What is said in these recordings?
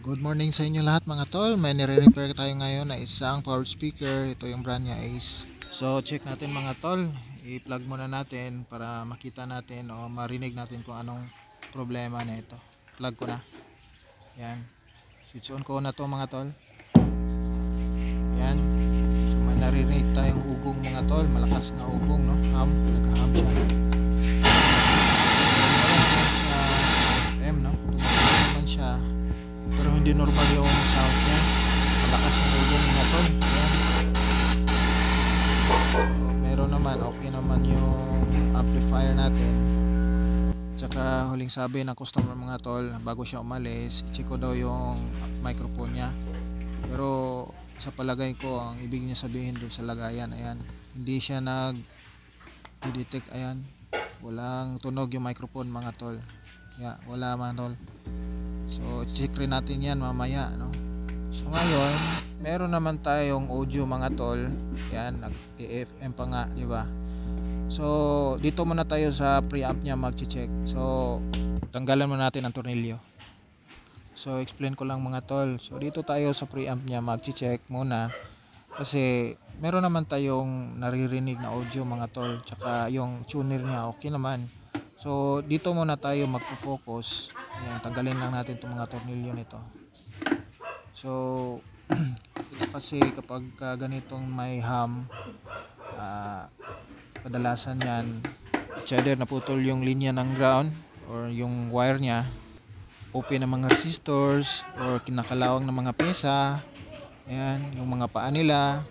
Good morning sa inyo lahat mga tol. May nire-repair tayo ngayon na isang power speaker. Ito yung brand niya Ace. So check natin mga tol. I-plug muna natin para makita natin o marinig natin kung anong problema na ito. Plug ko na. Yan. Switch on ko na to mga tol. Yan. So may naririnig tayong ugong mga tol. Malakas na ugong, no? Nag-hum siya. FM, no? Naman siya. Pero hindi normal yung sound niya. Malakas yung ugong mga tol. Yan. So, meron naman, okay naman yung amplifier natin. Tsaka huling sabi ng customer mga tol, bago siya umalis, i-check ko daw yung microphone niya. Pero sa palagay ko, ang ibig niya sabihin dun sa lagayan, ayan, hindi siya nag-detect, ayan, walang tunog yung microphone mga tol. Yeah, wala man tol. So check rin natin yan mamaya, no? So ngayon meron naman tayong audio mga tol. Yan, nag-FM pa nga, di ba? So dito muna tayo sa preamp niya mag-check. So tanggalan muna natin ang tornilyo. So explain ko lang mga tol. So dito tayo sa preamp niya mag-check muna. Kasi meron naman tayong naririnig na audio mga tol. Tsaka yung tuner niya okay naman. So dito muna tayo magpo-focus. Ayan, tanggalin lang natin itong mga tornilyo nito. So ito kasi kapag ganitong may hum, kadalasan yan either naputol yung linya ng ground or yung wire nya, open ng mga resistors or kinakalawang ng mga pyesa. Ayan, yung mga paa nila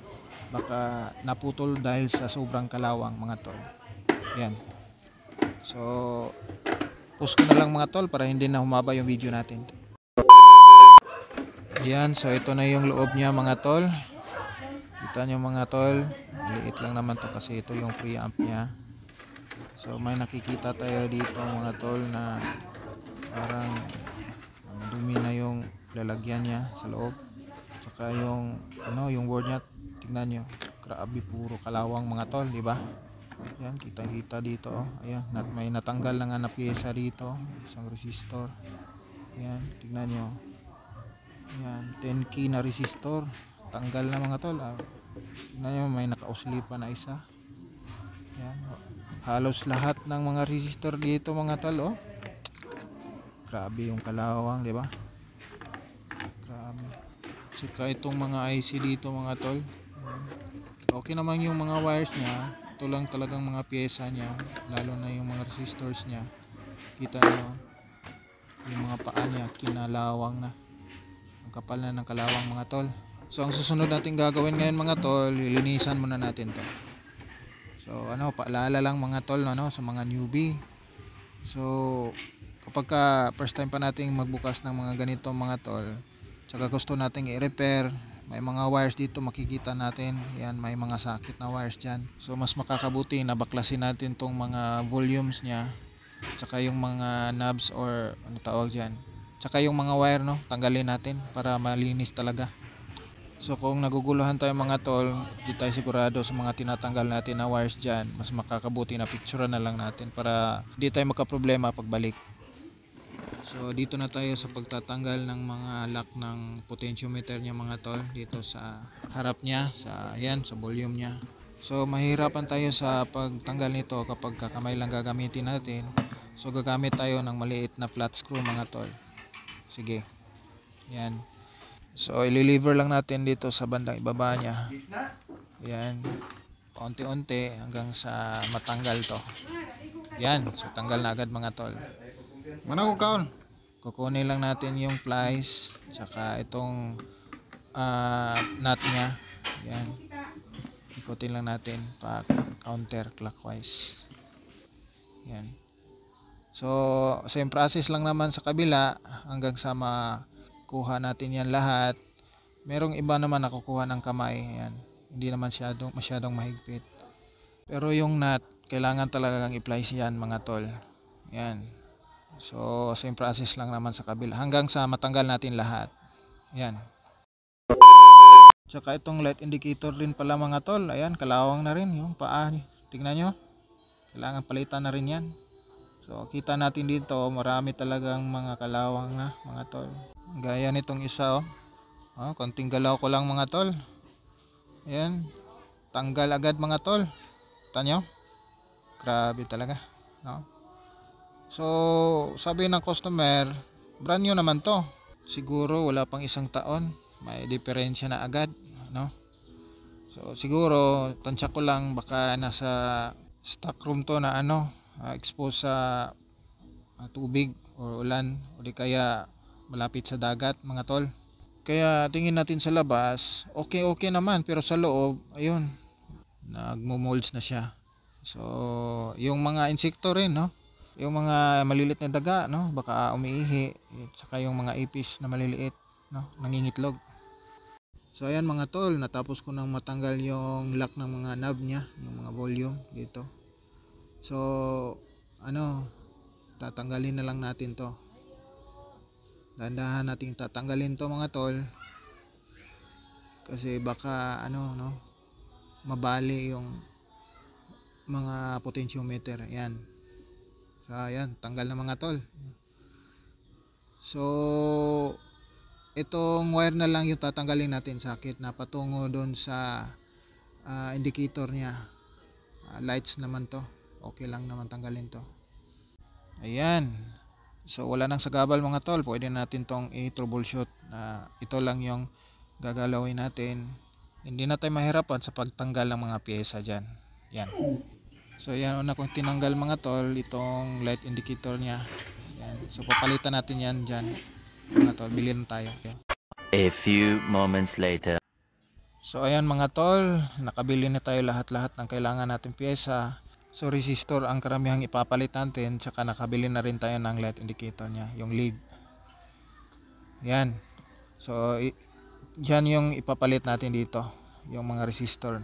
baka naputol dahil sa sobrang kalawang mga tol. Ayan. So post ko na lang mga tol para hindi na humaba yung video natin. Ayan, so ito na yung loob niya mga tol. Kita nyo mga tol, maliit lang naman to kasi ito yung preamp niya. So may nakikita tayo dito mga tol na parang dumi na yung lalagyan niya sa loob. Tsaka yung yung board niya, tingnan nyo, grabe puro kalawang mga tol, di ba? Ayan, kita dito, oh. Ayan, may natanggal na nga na pyesa dito, isang resistor. Ayan, tignan nyo. Ayan, 10K na resistor, tanggal na mga tol. Tignan nyo, may nakausli pa na isa. Ayan, halos lahat ng mga resistor dito mga tol, oh. Grabe yung kalawang, di ba? Grabe. Saka itong mga IC dito mga tol. Ayan. Okay naman yung mga wires niya. Ito lang talagang mga pyesa niya, lalo na yung mga resistors niya. Kita nyo yung mga paa niya, kinalawang na, ang kapal na ng kalawang mga tol. So ang susunod natin gagawin ngayon mga tol, lilinisan muna natin to. So paalala lang mga tol, no, sa mga newbie. So kapag first time pa nating magbukas ng mga ganito mga tol, tsaka gusto nating i-repair, may mga wires dito makikita natin. Yan, may mga sakit na wires dyan. So mas makakabuti na baklasin natin tong mga volumes nya, tsaka yung mga knobs or ano tawag dyan, tsaka yung mga wire, no, tanggalin natin para malinis talaga. So kung naguguluhan tayo mga tol, di tayo sigurado sa mga tinatanggal natin na wires dyan, mas makakabuti na picture na lang natin para di tayo magka-problema pagbalik. So dito na tayo sa pagtatanggal ng mga lock ng potentiometer niya mga tol, dito sa harap niya, sa volume niya. So mahirapan tayo sa pagtanggal nito kapag kamay lang gagamitin natin. So gagamit tayo ng maliit na flat screw mga tol. Sige. Yan. So i-lever lang natin dito sa bandang ibaba niya. Yan. Paunti-unti hanggang sa matanggal to. Yan. So tanggal na agad mga tol. Mana ko kaon? Kukunin lang natin yung plies tsaka itong nut nya. Yan, ikutin lang natin pa counter clockwise. Yan. So same process lang naman sa kabila hanggang sa makuha natin yan lahat. Merong iba naman nakukuha ng kamay. Yan, hindi naman masyadong mahigpit, pero yung nut kailangan talagang i-plies yan mga tol. Yan. So same process lang naman sa kabila hanggang sa matanggal natin lahat. Yan. Tsaka itong light indicator rin pala mga tol. Ayan, kalawang na rin yung paa. Tingnan nyo, kailangan palitan na rin yan. So kita natin dito, marami talagang mga kalawang na mga tol. Gaya nitong isa, oh. Oh, konting galaw ko lang mga tol. Ayan, tanggal agad mga tol. Tanyo, grabe talaga, no? So, sabi ng customer, brand new naman to. Siguro wala pang isang taon, may diferensya na agad, no? So, siguro tansya ko lang baka nasa stock room to na ano, exposed sa tubig o ulan o di kaya malapit sa dagat mga tol. Kaya tingin natin sa labas, okay okay naman, pero sa loob, ayun, nagmo-molds na siya. So, yung mga insekto rin, no? Yung mga maliliit na daga, no? Baka umiihi, saka yung mga ipis na maliliit, no? Nangingitlog. So, ayan mga tol, natapos ko nang matanggal yung lock ng mga knob niya, yung mga volume dito. So, ano, tatanggalin na lang natin to. Dahan-dahan nating tatanggalin to mga tol. Kasi baka, ano, no? Mabali yung mga potentiometer. Ayan. So, ayan, tanggal na mga tol. So, itong wire na lang yung tatanggalin natin, sakit na patungo doon sa indicator niya. Lights naman to. Okay lang naman tanggalin to. Ayan. So, wala nang sagabal mga tol. Pwede natin tong i-troubleshoot. Ito lang yung gagalawin natin. Hindi na tayo mahirapan sa pagtanggal ng mga pyesa dyan. Yan. So, yan. Una kong tinanggal mga tol. Itong light indicator niya. Yan. So, papalitan natin yan dyan. Mga tol, bilhin tayo. A few moments later. So, ayan mga tol. Nakabili na tayo lahat-lahat ng kailangan natin pyesa. So, resistor ang karamihang ipapalit natin. Tsaka nakabili na rin tayo ng light indicator niya, yung lead. Yan. So, yan yung ipapalit natin dito, yung mga resistor.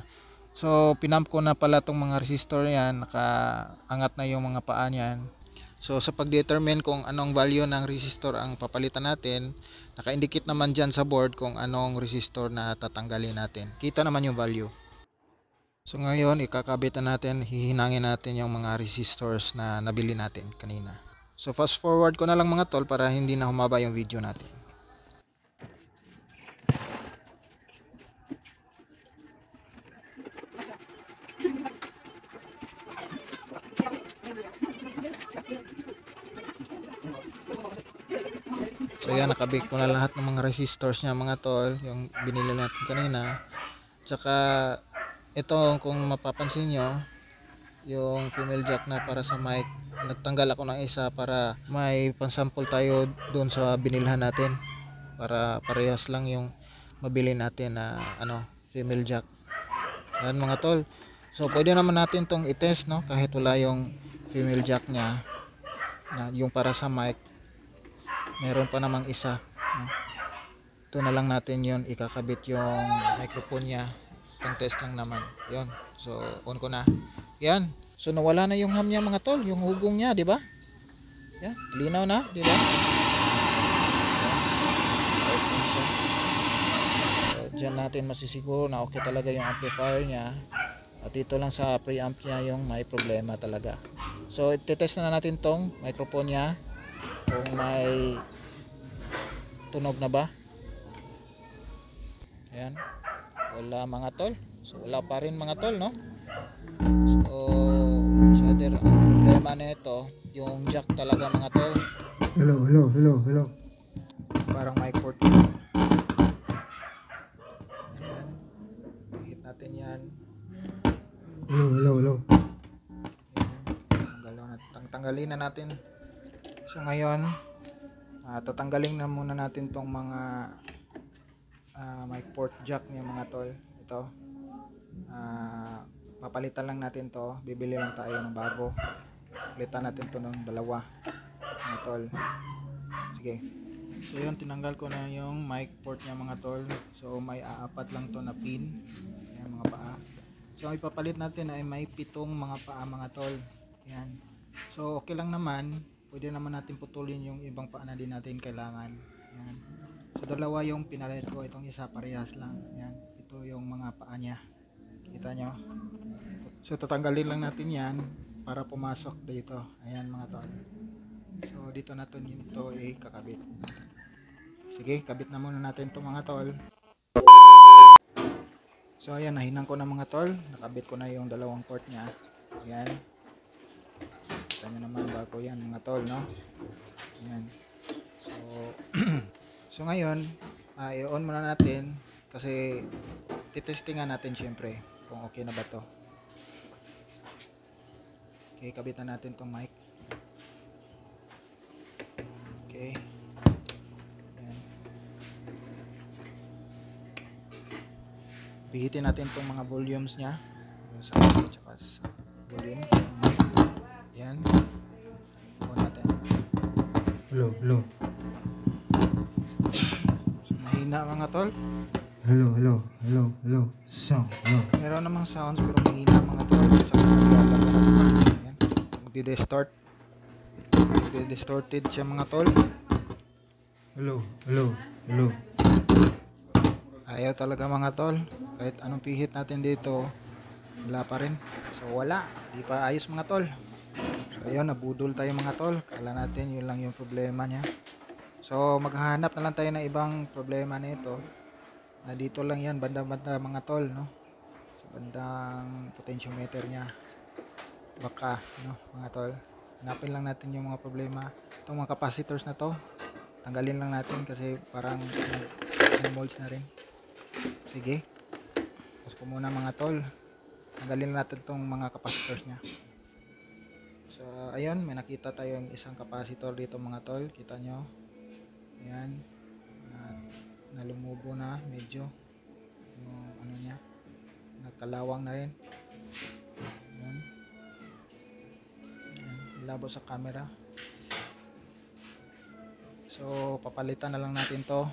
So, pinump ko na pala tong mga resistor yan. Nakaangat na yung mga paa niyan. So, sa pag-determine kung anong value ng resistor ang papalitan natin, naka-indicate naman dyan sa board kung anong resistor na tatanggalin natin. Kita naman yung value. So ngayon, ikakabit na natin, hihinangin natin yung mga resistors na nabili natin kanina. So fast forward ko na lang mga tol para hindi na humaba yung video natin. So yan, nakabit ko na lahat ng mga resistors niya mga tol, yung binili natin kanina. Tsaka ito, kung mapapansin nyo, yung female jack na para sa mic, nagtanggal ako ng isa para may pansample tayo doon sa binilhan natin, para parehas lang yung mabili natin na female jack. Yan mga tol. So pwede naman natin tong i-test, no, kahit wala yung female jack nya na yung para sa mic, meron pa namang isa, no? Ito na lang natin yun, ikakabit yung microphone nya. Itong test lang naman yun. So on ko na yan. So nawala na yung ham niya mga tol, yung hugong niya, di ba? Yan, linaw na, di ba? So diyan natin masisiguro na okay talaga yung amplifier niya. At dito lang sa preamp niya yung may problema talaga. So itetest na natin tong microphone niya kung may tunog na ba. Ayan, wala mga tol. So wala pa rin mga tol, no? So ang problema na ito, yung jack talaga mga tol. Hello. Parang mic port yun. Ayan, hit natin yan. Hello. Ayan, tanggalin na natin. So ngayon, tatanggalin na muna natin tong mga mic port jack niya mga tol. Ito, papalitan lang natin to, bibili lang tayo ng bago. Palitan natin to ng dalawa mga tol. Sige. So yun, tinanggal ko na yung mic port niya mga tol. So may apat lang to na pin. Ayan, mga paa. So ang ipapalit natin ay may 7 mga paa mga tol. Ayan. So okay lang naman. Pwede naman natin putulin yung ibang paa na din natin kailangan. Ayan. So dalawa yung pinalit ko, itong isa parehas lang. Ayan. Ito yung mga paa niya. Kita nyo? So tatanggalin lang natin yan para pumasok dito. Ayan mga tol. So dito natin ito ikakabit. Sige, kabit na muna natin to mga tol. So ayan, nahinan ko na mga tol. Nakabit ko na yung dalawang port niya. Ayan. Kita nyo naman bago yan mga tol, no? Ayan. So, so ngayon, i-on muna natin kasi titestingan natin syempre kung okay na ba to. Okay, kabit na natin tong mic. Okay. Ayan. Bihitin natin tong mga volumes niya. Sa audio tsaka sa volume. Ayan. On natin. Hello, hello. So, mahina mga tol. Hello, hello, hello, hello. Sound, hello. Meron namang sounds pero mahina mga tol. Tsaka ayan. Magdi-distort. Magdi-distorted siya mga tol. Hello, hello, hello. Ayaw talaga mga tol. Kahit anong pihit natin dito, wala pa rin. So wala. Di pa ayos mga tol. So ayun, nabudol tayo mga tol. Kala natin yun lang yung problema niya. So maghahanap na lang tayo ng ibang problema nito. Na dito lang yan, banda-banda mga tol, no? Sa bandang potentiometer niya. Baka, no, mga tol. Hanapin lang natin yung mga problema. Itong mga capacitors na to, tanggalin lang natin kasi parang molds na rin. Sige. Tapos ko muna mga tol. Tanggalin natin itong mga capacitors niya. So, ayun, may nakita tayong isang capacitor dito mga tol. Kita nyo. Ayan. Na lumubo na medyo. Yung ano niya. Nagkalawang na rin. Ayan. Ayan. Labo sa camera. So, papalitan na lang natin to.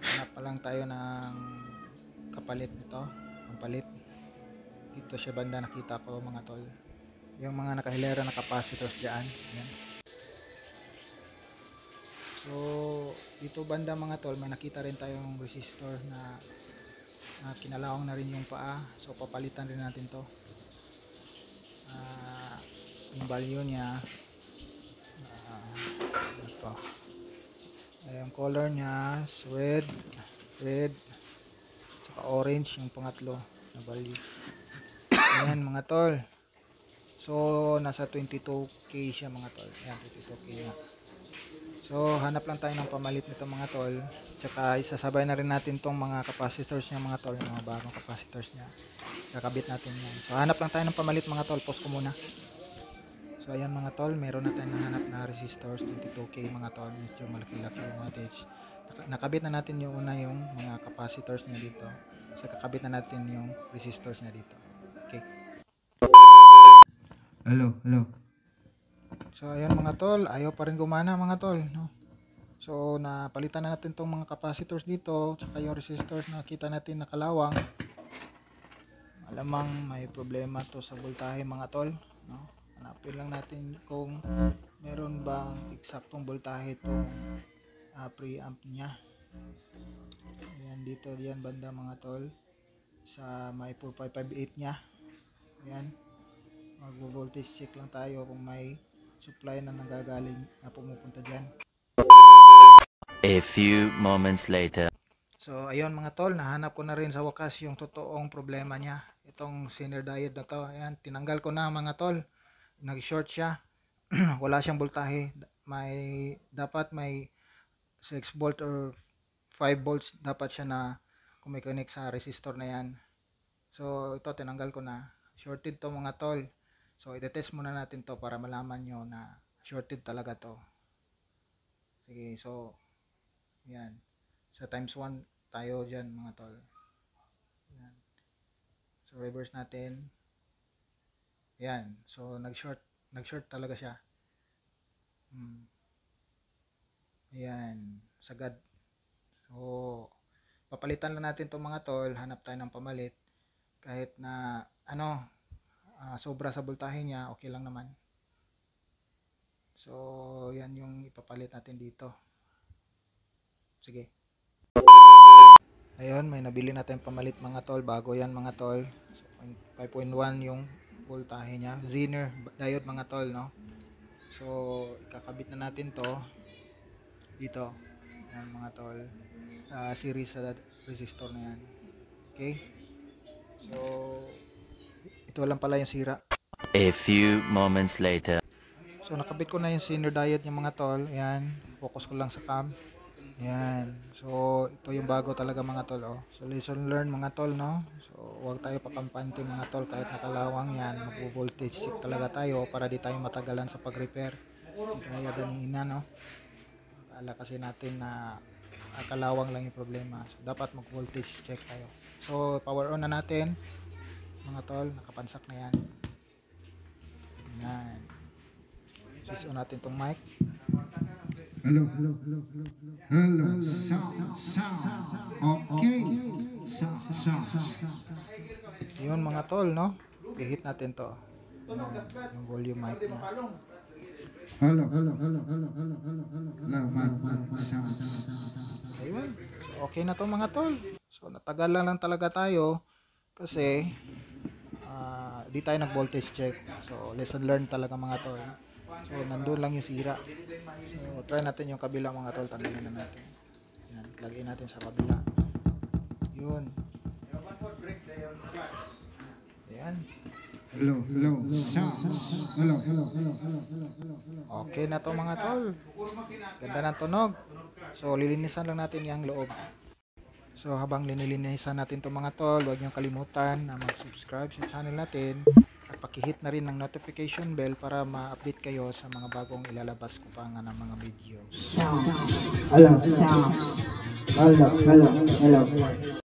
Hanap pa lang tayo ng kapalit nito. Ang palit. Dito siya banda nakita ko mga tol. Yung mga nakahilera na capacitors dyan. Ayan. So, dito banda mga tol, may nakita rin tayong resistor na kinalawang na rin yung paa. So, papalitan rin natin to. Yung value niya ito. Yung color niya is red saka orange yung pangatlo na value. Ayan mga tol. So nasa 22k siya mga tol. Ayan, 22k na. So hanap lang tayo ng pamalit nito mga tol. Tsaka isasabay na rin natin tong mga capacitors niya mga tol, yung mga bagong capacitors niya. Kakabit natin yan. So hanap lang tayo ng pamalit mga tol. Pause ko muna. So ayan mga tol, meron na tayong nahanap na resistors, 22k mga tol, medyo malaki-laki yung wattage. Nakabit na natin yung una yung mga capacitors niya dito. So kakabit na natin yung resistors niya dito. Okay. Hello, hello. So ayan mga tol, ayaw pa rin gumana mga tol, no? So napalitan na natin tong mga capacitors dito, tsaka yung resistors na kita natin nakalawang. Alamang may problema to sa voltahe mga tol, no? Hanapin lang natin kung meron bang eksaktong voltahe itong preamp niya. Ayan, dito diyan banda mga tol sa may 4558 niya. Ayan, mag-voltage check lang tayo kung may supply na nagagaling na pumupunta dyan. A few moments later. So ayun mga tol, nahanap ko na rin sa wakas yung totoong problema niya. Itong Zener diode na to. Ayan, tinanggal ko na mga tol. Nag-short siya. Wala siyang voltahe. Dapat may 6 volt or 5 volts dapat siya na kumikonek sa resistor na yan. So ito tinanggal ko na. Shorted to mga tol. So i-test muna natin to para malaman nyo na shorted talaga to. Sige, so yan. Sa times 1 tayo dyan mga tol. Yan. So reverse natin. Yan. So nag-short talaga siya. Ayan, sagad. So papalitan lang natin 'tong mga tol, hanap tayo ng pamalit. Kahit na sobra sa voltahe niya, okay lang naman. So yan yung ipapalit natin dito. Sige. Ayun, may nabili natin pamalit mga tol, bago yan mga tol. So 5.1 yung voltahe niya, Zener diode mga tol, no? So kakabit na natin to dito. Yan mga tol. Series sa resistor na yan. Okay? So, ito lang pala yung sira. A few moments later. So, nakabit ko na yung senior diode yung mga tol. Yan. Focus ko lang sa cam. Yan. So, ito yung bago talaga mga tol. Oh. So, lesson learn mga tol, no? So, huwag tayo pakampante mga tol. Kahit nakalawang yan, mag-voltage check talaga tayo para di tayo matagalan sa pag-repair. Kaya ganina, no? Akala kasi natin na kalawang lang yung problema. So, dapat mag-voltage check tayo. So, power on na natin. Mga tol, nakapansak na yan. Yan. Switch on natin tong mic. Hello, hello, hello, hello, hello. Hello, sound. Okay. Sound. Yun mga tol, no? I-hit natin to. Yan, yung volume mic niya. Hello, hello, hello, hello, hello, hello, hello. Hello, sound. Ayun. So, okay na to mga tol. So, natagal lang talaga tayo kasi di tayo nag-voltage check. So, lesson learned talaga mga tol. So, nandun lang yung sira. So, try natin yung kabila mga tol. Tanggalin na natin. Yan, lagay natin sa kabila. Yun. Ayan. Hello, hello, sound. Hello, hello, hello, hello, hello, hello, hello. Okay na to mga tol. Ganda ng tunog. So, lilinisan lang natin yung loob. So, habang linilinisan natin to mga tol, huwag niyong kalimutan na mag-subscribe sa channel natin at pakihit na rin ng notification bell para ma-update kayo sa mga bagong ilalabas ko pa nga ng mga video. Hello, sound. Hello, hello, hello.